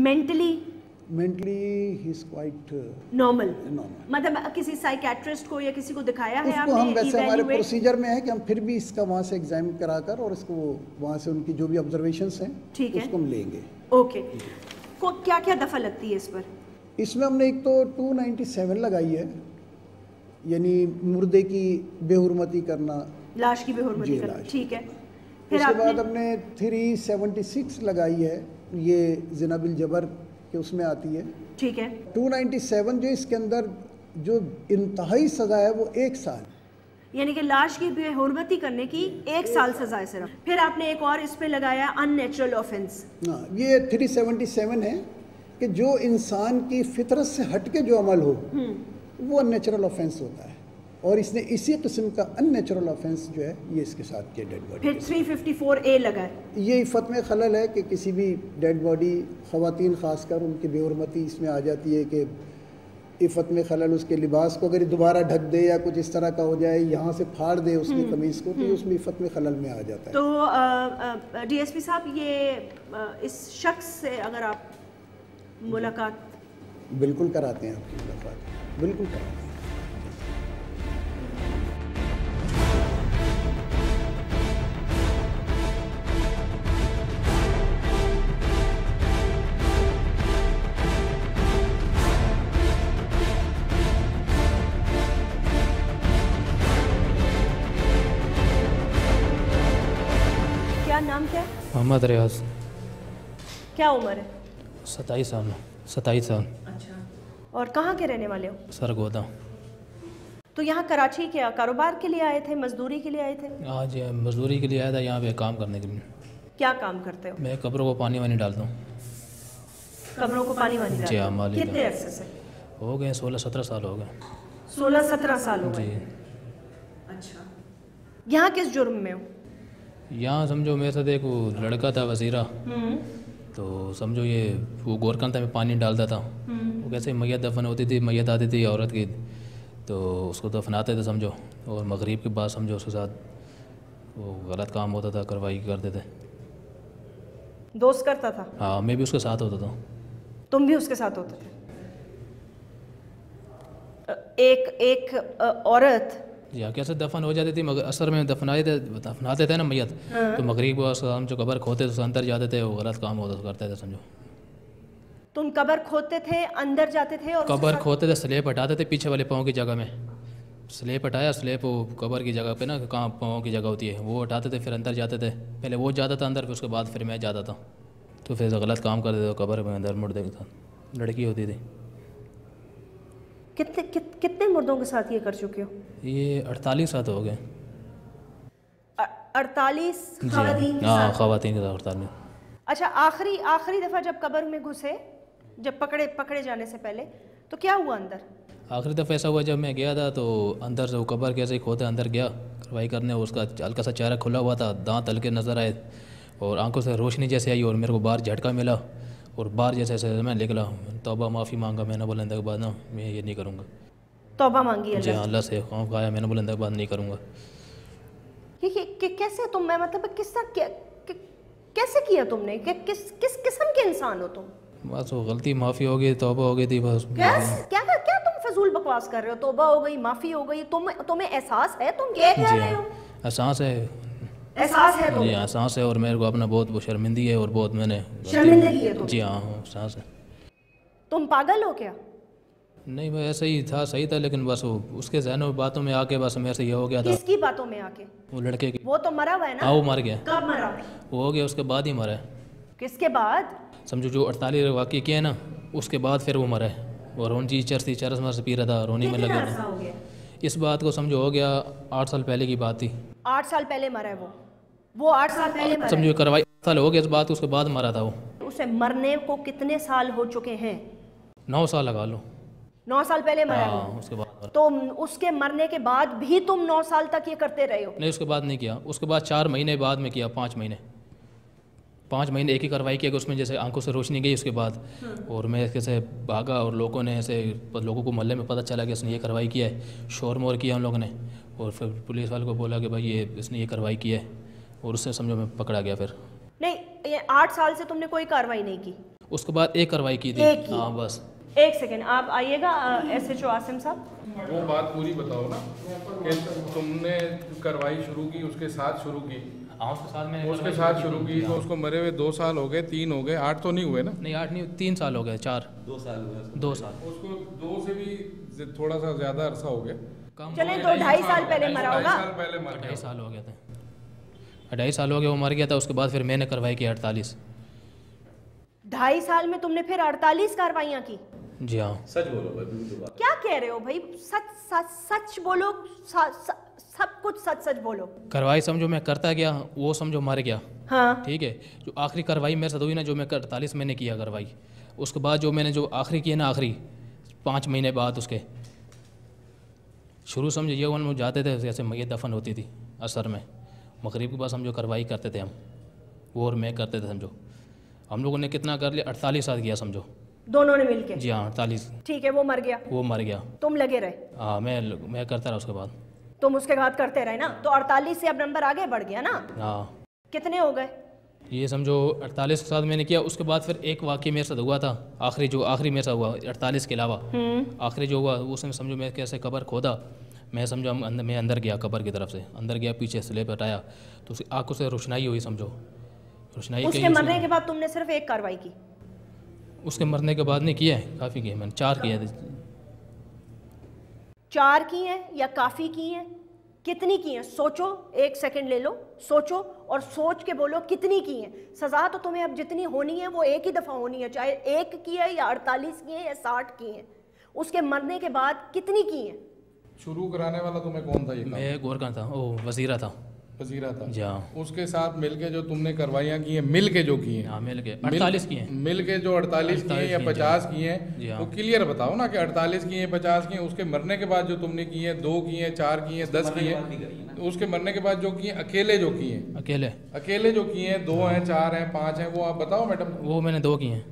Mentally he is quite normal. मतलब किसी psychiatrist को या किसी को दिखाया है उसको आपने? हम वैसे हमारे प्रोसीजर में है कि हम फिर भी इसका वहाँ से एग्जाम कराकर और इसको वहाँ से उनकी जो भी ऑब्जर्वेशंस हैं ठीक है उसको हम लेंगे। ओके। को क्या क्या दफ़ा लगती है इस पर? इसमें हमने एक तो 297 लगाई है, यानी मुर्दे की बेहुरमती करना, लाश की बेहुरमती करना, ठीक है। फिर उसके बाद हमने 376 लगाई है, ये ज़िना बिल जबर के उसमें आती है, ठीक है। 297 जो इसके अंदर जो इंतहाई सज़ा है वो 1 साल, यानी कि लाश की बेहुरमती करने की 1 साल सजा है सिर्फ। फिर आपने एक और इस पे लगाया अननेचुरल ऑफेंस। हाँ, ये 377 है कि जो इंसान की फितरत से हट के जो अमल हो वो अननेचुरल ऑफेंस होता है, और इसने इसी किस्म का अननेचुरल ऑफेंस जो है ये इसके साथ किया डेड बॉडी। फिर 354A लगा है। ये इफ़त में खलल है कि किसी भी डेड बॉडी, ख़वातीन ख़ासकर उनकी बेहुरमती इसमें आ जाती है कि इफ़त में खलल, उसके लिबास को अगर दोबारा ढक दे या कुछ इस तरह का हो जाए, यहाँ से फाड़ दे उसकी कमीज़ को, तो उसमें इफ़त में खलल में आ जाता है। तो DSP साहब, ये इस शख्स से अगर आप मुलाकात बिल्कुल कराते हैं, आपकी मुलाकात बिल्कुल कराते हैं। क्या नाम क्या है? मोहम्मद रियाज। क्या उम्र है? 27 साल। 27 साल। अच्छा। और कहाँ के रहने वाले हो? सरगोदा। तो यहाँ कराची क्या कारोबार के लिए आए थे, मजदूरी के लिए आए थे? आज मजदूरी के लिए आया था, यहाँ पे काम करने के लिए। क्या काम करते हो? मैं कब्रों को पानी वानी डालता हूँ। कब्रों को पानी वानी डालते हो? मालिक। कितने अरसे से? हो गए 16-17 साल हो गए। 16-17 साल हो गए। अच्छा। यहाँ किस जुर्म में हो? यहाँ समझो मेरे साथ एक लड़का था वजीरा, तो समझो ये वो गोरकंदा में पानी डालता था। वो कैसे मैयत दफन होती थी, मैयत आती थी औरत की, तो उसको दफनाते थे समझो, और मगरिब के बाद समझो उसके साथ वो गलत काम होता था, कार्रवाई करते थे। दोस्त करता था? हाँ, मैं भी उसके साथ होता था। तुम भी उसके साथ होते थे? एक औरत या कैसे दफन हो जाती थी, मगर असर में दफनाते थे ना मैयत, तो मगरिब हम जो कब्र खोते थे अंदर जाते थे, वो गलत काम होता करते थे समझो। तुम कब्र खोदते थे, अंदर जाते थे और कब्र खोदते थे, स्लेब हटाते थे पीछे वाले पाँव की जगह में, स्लेब हटाया, स्लेब वो कब्र की जगह पे ना, कहाँ पाँव की जगह होती है, वो हटाते थे, फिर अंदर जाते थे। पहले वो जाता था अंदर, फिर उसके बाद फिर मैं जाता था, तो फिर गलत काम करते थे कब्र में अंदर मुर्दे के साथ। लड़की होती थी। कितने मुर्दों के साथ ये कर चुके हो? ये 48 साथ हो गए। 48 ख़वातीन के साथ? हाँ, ख़वातीन के साथ 48। अच्छा, आखिरी दफ़ा जब कब्र में घुसे, जब पकड़े जाने से पहले, तो क्या हुआ अंदर? आखिरी दफ़ा ऐसा हुआ जब मैं गया था, तो अंदर से वो कब्र कैसे ही खोदे, अंदर गया कार्रवाई करने, उसका हल्का सा चेहरा खुला हुआ था, दांत हल्के नज़र आए और आंखों से रोशनी जैसे आई, और मेरे को बाहर झटका मिला और बाहर जैसे मैं निकला। तौबा माफ़ी मांगा मैंने, बुलंद के बाद ना मैं ये नहीं करूँगा। तौबा मांगी जी अल्लाह से, खौफ खाया मैंने, बुलंद के बाद नहीं करूँगा। ये कैसे तुम, मैं मतलब किस तरह कैसे किया तुमने? किस किस्म के इंसान हो तुम? बस वो गलती माफ़ी हो गई, तौबा हो गई थी बस। क्या तुम फजूल बकवास कर रहे हो? तौबा हो गई, माफ़ी हो गई, तुम्हें एहसास है तुम क्या कह रहे हो? एहसास है, एहसास है जी एहसास है, और मेरे को अपना बहुत शर्मिंदगी है, और बहुत मैंने शर्मिंदगी है तुम? जी हाँ, एहसास है। तुम पागल हो क्या? नहीं, मैं ऐसे ही था, सही था, लेकिन बस वो उसके ज़हनों में बातों में आके बस मेरे से ये हो गया था। किसकी बातों में आके? वो लड़के की। वो तो मरा हुआ है ना? हाँ, वो मर गया। कब मरा? वो हो गया उसके बाद ही मरा है। किसके बाद? समझो जो 48 वाक़ई किया है ना, उसके बाद फिर वो मरा है, और रोनी चरस मर से पी रहा था, रोनी में लगा था। इस बात को समझो हो गया 8 साल पहले की बात थी। 8 साल पहले मरा है वो 8 साल पहले मरा। समझो कार्रवाई 8 साल हो गया इस बात, उसके बाद मरा था वो। उसे मरने को कितने साल हो चुके हैं? 9 साल लगा लो। 9 साल पहले मरा है उसके बाद। तो उसके मरने के बाद भी तुम 9 साल तक ये करते रहे हो? नहीं, उसके बाद नहीं किया, उसके बाद 4 महीने बाद में किया, 5 महीने एक ही कार्रवाई किया कि उसमें जैसे आंखों से रोशनी गई उसके बाद, और मैं कैसे भागा, और लोगों ने ऐसे, लोगों को मोहल्ले में पता चला कि इसने ये कार्रवाई किया है, शोर मोर किया उन लोगों ने, और फिर पुलिस वाले को बोला कि भाई ये इसने ये कार्रवाई की है, और उससे समझो मैं पकड़ा गया। फिर नहीं, ये 8 साल से तुमने कोई कार्रवाई नहीं की? उसके बाद एक कार्रवाई की थी। एक ही? हाँ बस। एक सेकेंड, आप आइएगा SHO आसिम साहब। वो बात पूरी बताओ ना कि तुमने कार्रवाई शुरू की उसके साथ शुरू की। हाँ उसके साथ मैंने उसके साथ शुरू की तो उसको मरे हुए 2 साल हो गए, 3 हो गए, 8 तो नहीं हुए ना? नहीं 8 नहीं, 3 साल हो गए, 4 2 साल हुए, 2 साल। उसको 2 से भी थोड़ा सा ज़्यादा अरसा हो गया। चले तो 2.5 साल पहले मरा होगा। 2.5 साल पहले मर गया। 2.5 साल हो गए थे, 2.5 साल हो गया वो मर गया था। उसके बाद फिर मैंने कार्रवाई की 48। 2.5 साल में तुमने फिर 48 कार्रवाइयाँ की? जी हाँ। सच बोलो भाई, क्या कह रहे हो भाई? सच सच सच बोलो, सब कुछ सच सच बोलो। कार्रवाई समझो मैं करता गया, वो समझो मर गया। हाँ ठीक है, जो आखिरी कार्रवाई मेरे साथ हुई ना, जो मैं 48 मैंने किया कार्रवाई, उसके बाद जो मैंने जो आखिरी किया ना, आखिरी 5 महीने बाद उसके शुरू समझो ये वो जाते थे, जैसे मैयत दफन होती थी असर में, मगरिब के बाद समझो कार्रवाई करते थे हम, वो और मैं करते थे समझो। हम लोगों ने कितना कर लिया, 48 साल किया समझो, दोनों ने मिलके? जी हाँ 48। ठीक है, वो मर गया, वो मर गया, तुम लगे रहे? हाँ मैं करता रहा उसके बाद। तुम उसके बाद करते रहे ना, तो 48 से अब नंबर आगे बढ़ गया ना? हाँ। कितने हो गए? ये समझो 48 के साथ मैंने किया। उसके बाद फिर एक वाक़ई मेरे साथ हुआ था, आखिरी मेरे साथ हुआ 48 के अलावा। आखिरी जो हुआ उसमें समझो मैं कैसे कब्र खोदा, मैं समझो मैं अंदर गया, कब्र की तरफ से अंदर गया, पीछे स्लेब हटाया तो उसकी आंखों से रोशनाई हुई समझो, रोशनाई। उसके मरने के बाद तुमने सिर्फ एक कार्रवाई की? उसके मरने के बाद नहीं किया है, काफ़ी किया मैंने, 4 किए थे। 4 की हैं या काफ़ी की हैं? कितनी की हैं? सोचो, 1 सेकंड ले लो, सोचो और सोच के बोलो कितनी की हैं। सज़ा तो तुम्हें अब जितनी होनी है वो एक ही दफ़ा होनी है, चाहे 1 की है या 48 की है या 60 की है। उसके मरने के बाद कितनी की हैं? शुरू कराने वाला तुम्हें कौन था? ये मैं गोरखां था, ओ वज़ीरा था। वज़ीरा था। जी हाँ। उसके साथ मिलके जो तुमने कार्रवाइयाँ की हैं, मिल के जो की हैं? हाँ मिल के 48 की हैं। मिल के जो 48 की हैं या 50 की हैं, हाँ। वो क्लियर बताओ ना कि 48 की हैं, 50 की हैं। उसके मरने के बाद जो तुमने की हैं, 2 की हैं, 4 की हैं, 10 की हैं, उसके मरने के बाद जो की हैं, अकेले जो की हैं, अकेले जो की हैं, 2 हैं, 4 हैं, 5 हैं, वो आप बताओ मैडम। वो मैंने 2 की हैं।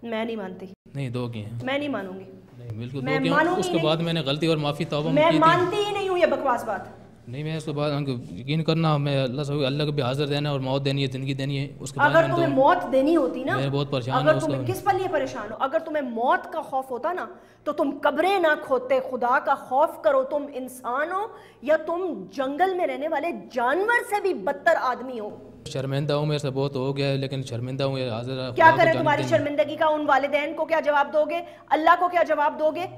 मैं नहीं मानती। नहीं 2 की हैं। मैं नहीं मानूंगी। नहीं बिल्कुल 2 मैं की हैं। मानूंगी उसके नहीं। बाद मैंने गलती और माफ़ी तौबा मैं की थी। मानती ही नहीं हूँ ये बकवास बात। नहीं मैं उसके बाद यकीन करना, मैं अल्लाह को भी हाजिर देना और मौत देनी है, ज़िंदगी देनी है। उसके बाद अगर तुम्हें मौत देनी होती ना, मैं बहुत परेशान अगर हूँ तुम्हें उसको। किस पर लिए परेशान हो? अगर तुम्हें मौत का खौफ होता ना तो तुम कब्रें ना खोदते। खुदा का खौफ करो। तुम इंसान हो या तुम जंगल में रहने वाले जानवर से भी बदतर आदमी हो। शर्मिंदा हूँ, मेरे से बहुत हो गया है, लेकिन शर्मिंदा हूँ। हाजिर क्या करें तुम्हारी शर्मिंदगी का? उन वालिदैन को क्या जवाब दोगे? अल्लाह को क्या जवाब दोगे?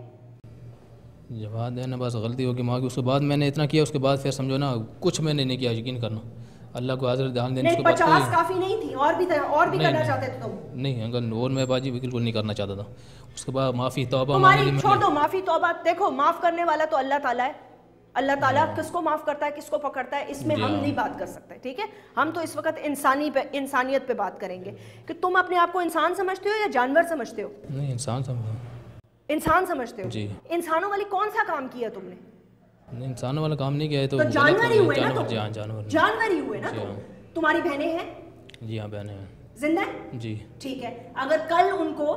जवाब देना बस गलती होगी माँ की। उसके बाद मैंने इतना किया, उसके बाद फिर समझो ना कुछ मैंने नहीं किया, यकीन करना। अल्लाह को हाजिर ध्यान देने नहीं, 50 काफी नहीं थी, और भी करना चाहते थे तुम? नहीं अंकल, और मैं बाजी बिल्कुल नहीं करना चाहता था। उसके बाद माफ़ी तौबा तुम्हारी छोड़ दो, माफी तौबा। देखो, माफ करने वाला तो अल्लाह ताला है। अल्लाह ताला किसको माफ करता है, किसको पकड़ता है, इसमें हम नहीं बात कर सकते, ठीक है? हम तो इस वक्त इंसानियत पे बात करेंगे कि तुम अपने आप को इंसान समझते हो या जानवर समझते हो? नहीं इंसान समझो। इंसान समझते हो जी। इंसानों वाली कौन सा काम किया तुमने? नहीं इंसानों वाला काम नहीं किया है तो जानवर ही हुए ना तुम? जानवर ही हुए ना तुम? तुम्हारी बहनें हैं? जी हाँ बहनें हैं। जिंदा है? जी। ठीक है, अगर कल उनको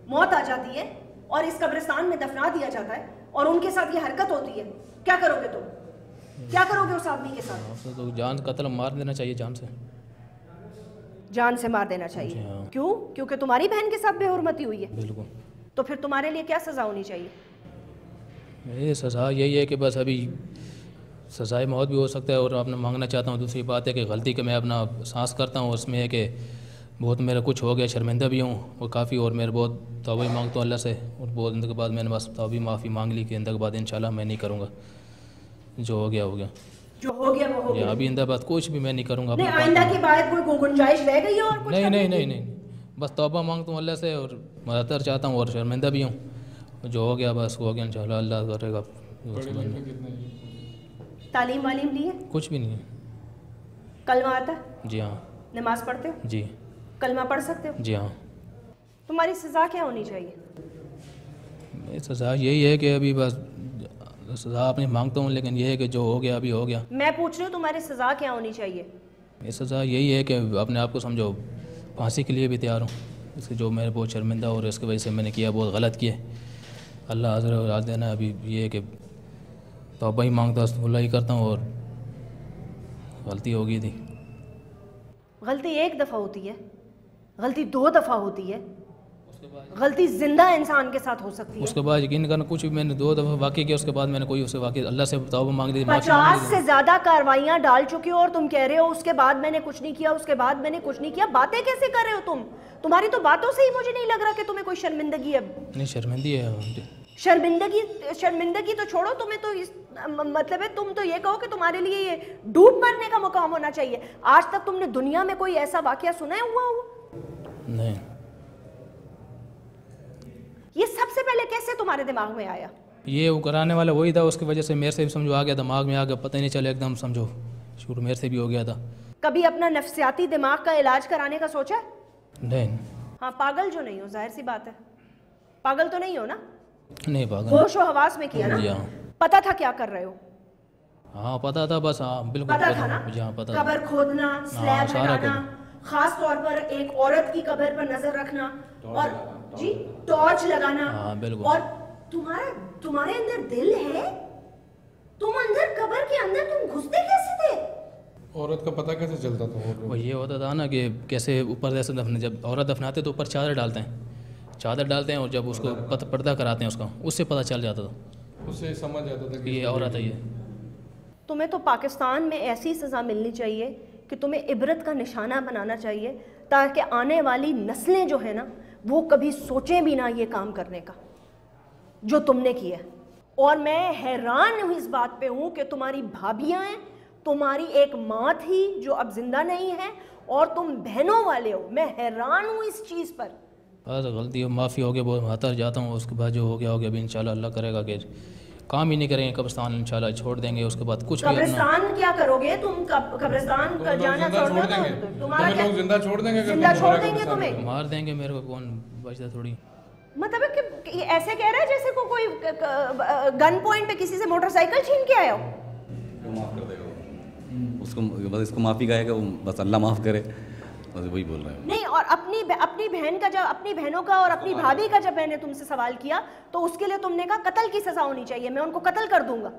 मौत आ जाती है और इस कब्रिस्तान में दफना दिया जाता है और उनके साथ ये हरकत होती है, क्या करोगे तुम? क्या करोगे उस आदमी के साथ? तो जान कत्ल मार देना चाहिए, जान से मार देना चाहिए। क्यों? क्योंकि तुम्हारी बहन के साथ बेहुरमती हुई है। बिल्कुल। तो फिर तुम्हारे लिए क्या सजा होनी चाहिए? ये सज़ा यही है कि बस अभी सज़ाए मौत भी हो सकता है और अपना मांगना चाहता हूँ। दूसरी बात है कि गलती के मैं अपना सांस करता हूँ, उसमें है कि बहुत मेरा कुछ हो गया, शर्मिंदा भी हूँ और काफ़ी, और मेरे बहुत तौबा मांगता हूँ अल्लाह से। और बहुत दिन के बाद मैंने बस तौबा माफ़ी मांग ली कि इंदा के बाद इंशाल्लाह मैं नहीं करूँगा, जो हो गया हो गया। जो हो गया वो हो गया। अभी इंदा बाद कुछ भी मैं नहीं करूँगा। नहीं, आइंदा की बात कोई गुंजाइश रह गई है और कुछ? नहीं, बस तौबा मांगता हूँ अल्लाह से और मदद चाहता हूँ और शर्मिंदा भी हूँ। जो हो गया बस हो गया, इंशाल्लाह अल्लाह करेगा। तालीम वालीम ली है? कुछ भी नहीं है। कलमा आता है? जी हाँ। नमाज पढ़ते हो? जी। कलमा पढ़ सकते हो? जी हाँ। तुम्हारी सज़ा क्या होनी चाहिए? मेरी सज़ा यही है कि अभी बस सज़ा अपनी मांगता हूँ, लेकिन यह है कि जो हो गया अभी हो गया। मैं पूछ रही हूँ तुम्हारी सज़ा क्या होनी चाहिए? मेरी सज़ा यही है कि अपने आप को समझो फांसी के लिए भी तैयार हूँ। इसके जो मेरे बहुत शर्मिंदा और इसकी वजह से मैंने किया, बहुत गलत किया। अल्लाह हाज़िर और राज़ देना। अभी ये है कि तौबा ही मांगता हूँ, ही करता हूँ और गलती हो गई थी। गलती एक दफ़ा होती है, गलती 2 दफ़ा होती है, गलती जिंदा इंसान के साथ हो सकती है। उसके बाद यकीन करना कुछ भी मैंने 2 दफ़ा वाक़ई किया, उसके बाद मैंने कोई उससे वाक़ई अल्लाह से तौबा मांग दी। 50 से ज़्यादा कार्रवाइयाँ डाल चुके हो और तुम कह रहे हो उसके बाद मैंने कुछ नहीं किया, उसके बाद मैंने कुछ नहीं किया। बातें कैसे कर रहे हो तुम? तुम्हारी तो बातों से ही मुझे नहीं लग रहा कि तुम्हें कोई शर्मिंदगी है। नहीं शर्मिंदगी है। शर्मिंदगी तो छोड़ो, तुम्हें तो इस मतलब है तुम तो ये कहो कि तुम्हारे लिए ये डूब मरने का मुकाम होना चाहिए। आज तक तुमने दुनिया में कोई ऐसा वाकया सुना है हुआ हो? नहीं। ये सबसे पहले कैसे तुम्हारे दिमाग में आया? ये वो कराने वाला वही था, उसकी वजह से मेरे से भी समझो आ गया, दिमाग में आ गया, पता ही नहीं चला, एकदम समझो शुरू मेरे से भी हो गया था। कभी अपना नफ्सियाती दिमाग का इलाज कराने का सोचा है? नहीं। हाँ, पागल जो नहीं हो, जाहिर सी बात है, पागल तो नहीं हो ना? नहीं पागल। होश व हवास में किया ना? हाँ। पता था क्या कर रहे हो? हाँ पता था, बस हाँ बिल्कुल पता था ना? हाँ पता। कब्र खोदना, स्लैब लगाना, खास तौर पर एक औरत की कब्र पर नजर रखना और जी टॉर्च लगाना। हाँ बिल्कुल। और तुम्हारे अंदर दिल है? तुम अंदर कब्र के अंदर तुम घुसते कैसे थे? औरत का पता कैसे चलता था? वो ये होता था ना कि कैसे ऊपर जैसे दफन, जब औरत दफनाते तो ऊपर चादर डालते हैं, और जब उसको पर्दा कराते हैं उसका, उससे पता चल जाता था, उससे समझ आता था कि ये औरत है। ये तुम्हें तो पाकिस्तान में ऐसी सज़ा मिलनी चाहिए कि तुम्हें इबरत का निशाना बनाना चाहिए, ताकि आने वाली नस्लें जो है ना वो कभी सोचें भी ना ये काम करने का जो तुमने किया। और मैं हैरान हूँ इस बात पे हूँ कि तुम्हारी भाभियाँ हैं, तुम्हारी एक माँ थी जो अब जिंदा नहीं है, और तुम बहनों वाले हो। मैं हैरान हूँ इस चीज़ पर। बस गलती हो, माफ़ी हो गया, बहुत हाथर जाता हूँ। उसके बाद जो हो गया अभी इंशाल्लाह अल्लाह करेगा कि काम ही नहीं करेंगे, कब्रिस्तान इंशाल्लाह छोड़ देंगे। उसके बाद कुछ भी कब्रिस्तान क्या करोगे तुम? कब्रिस्तान का जाना छोड़ देंगे? तुम्हारा क्या जिंदा छोड़ देंगे? जिंदा छोड़ देंगे तुम्हें? मार देंगे मेरे को, कौन बचता थोड़ी। मतलब है कि ऐसे कह रहा है जैसे को कोई गन पॉइंट पे किसी से मोटरसाइकिल छीन के आया हो। माफ़ कर देगा उसको, बस इसको माफ़ी कहेगा वो, बस अल्लाह माफ़ करे, बस वही बोल रहे हैं। नहीं, और अपनी बहन का जब, अपनी बहनों का और अपनी भाभी का जब मैंने तुमसे सवाल किया तो उसके लिए तुमने कहा कत्ल की सजा होनी चाहिए, मैं उनको कत्ल कर दूंगा।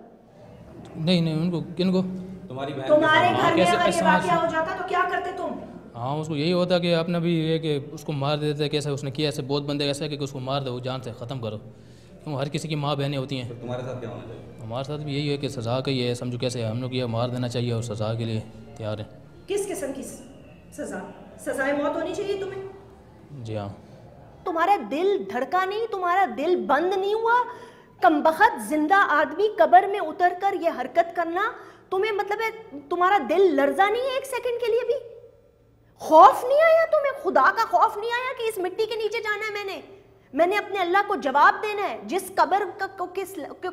नहीं उनको, किनको? तुम्हारी बहन, तुम्हारे घर में अगर ये वाकया हो जाता तो क्या करते तुम? हाँ उसको यही होता कि अपना भी ये कि उसको मार देते, कैसे उसने किया, ऐसे बहुत बंदे ऐसे कि उसको मार दो, जान से ख़त्म करो, क्यों हर किसी की माँ बहनें होती हैं। तो तुम्हारे साथ क्या होना चाहिए? हमारे साथ भी यही है कि सज़ा का ही है, समझो कैसे हम लोग ये मार देना चाहिए और सज़ा के लिए तैयार है। किस किस्म की सजा? सजाए मौत होनी चाहिए तुम्हें? जी हाँ। तुम्हारा दिल धड़का नहीं, तुम्हारा दिल बंद नहीं हुआ? कमबख्त जिंदा आदमी कब्र में उतर कर ये हरकत करना तुम्हें, मतलब है तुम्हारा दिल लर्जा नहीं है एक सेकंड के लिए भी? खौफ नहीं आया तुम्हें? खुदा का खौफ नहीं आया कि इस मिट्टी के नीचे जाना है? मैंने अपने अल्लाह को जवाब देना है। जिस कब्र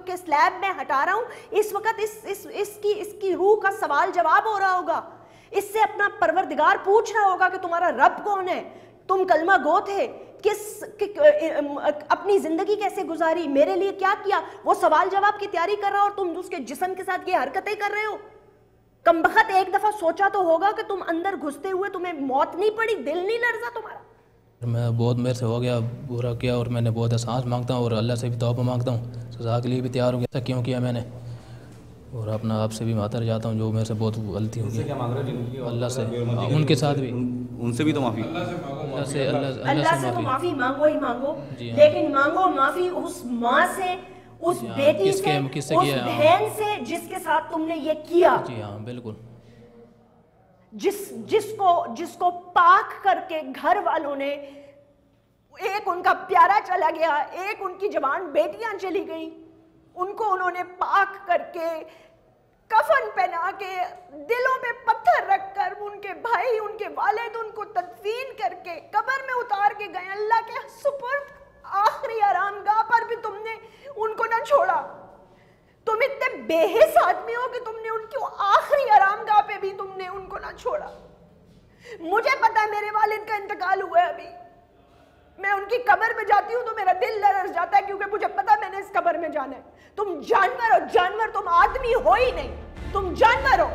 के स्लैब में हटा रहा हूं इस वक्त इसकी रूह का सवाल जवाब हो रहा होगा। इससे अपना परवरदिगार पूछ रहा होगा कि तुम्हारा रब कौन है, तुम कलमा गो थे, अपनी जिंदगी कैसे गुजारी, मेरे लिए क्या किया, वो सवाल जवाब की तैयारी कर रहा हो और तुम उसके जिस्म के साथ ये हरकतें कर रहे हो। कमबख्त एक दफा सोचा तो होगा कि तुम अंदर घुसते हुए तुम्हें मौत नहीं पड़ी, दिल नहीं लर्जा तुम्हारा? मैं बहुत मेरे से हो गया, बुरा किया और मैंने बहुत एहसास मांगता हूँ और अल्लाह से भी तौबा मांगता हूँ, सज़ा के लिए भी तैयार हो गया। क्यों किया मैंने, और अपना आपसे भी मातर जाता हूँ जो मेरे से बहुत गलती होगी। क्या मांग रहे हो? अल्लाह से, उनके साथ भी, उनसे भी तो माफ़ी, अल्लाह से तो माफी मांगो ही मांगो, लेकिन मांगो माफी उस माँ से, उस बेटी से, उस बहन से जिसके साथ तुमने ये किया। जी हाँ बिल्कुल। जिसको पाक करके घर वालों ने, एक उनका प्यारा चला गया, एक उनकी जवान बेटियां चली गई, उनको उन्होंने पाक करके कफन पहना के दिलों पे पत्थर रखकर उनके भाई, उनके वालिद उनको तदफीन करके कब्र में उतार के गए। अल्लाह के सुपुर्द आखिरी आरामगाह पर भी तुमने उनको ना छोड़ा। तुम इतने बेहिस आदमी हो कि तुमने उनकी आखिरी आरामगाह पे भी तुमने उनको ना छोड़ा। मुझे पता है मेरे वालिद का इंतकाल हुआ है, अभी मैं उनकी कब्र में जाती हूँ तो मेरा दिल लरस जाता है, क्योंकि मुझे पता है मैंने इस कब्र में जाना है। तुम जानवर हो, जानवर, तुम आदमी हो ही नहीं, तुम जानवर हो।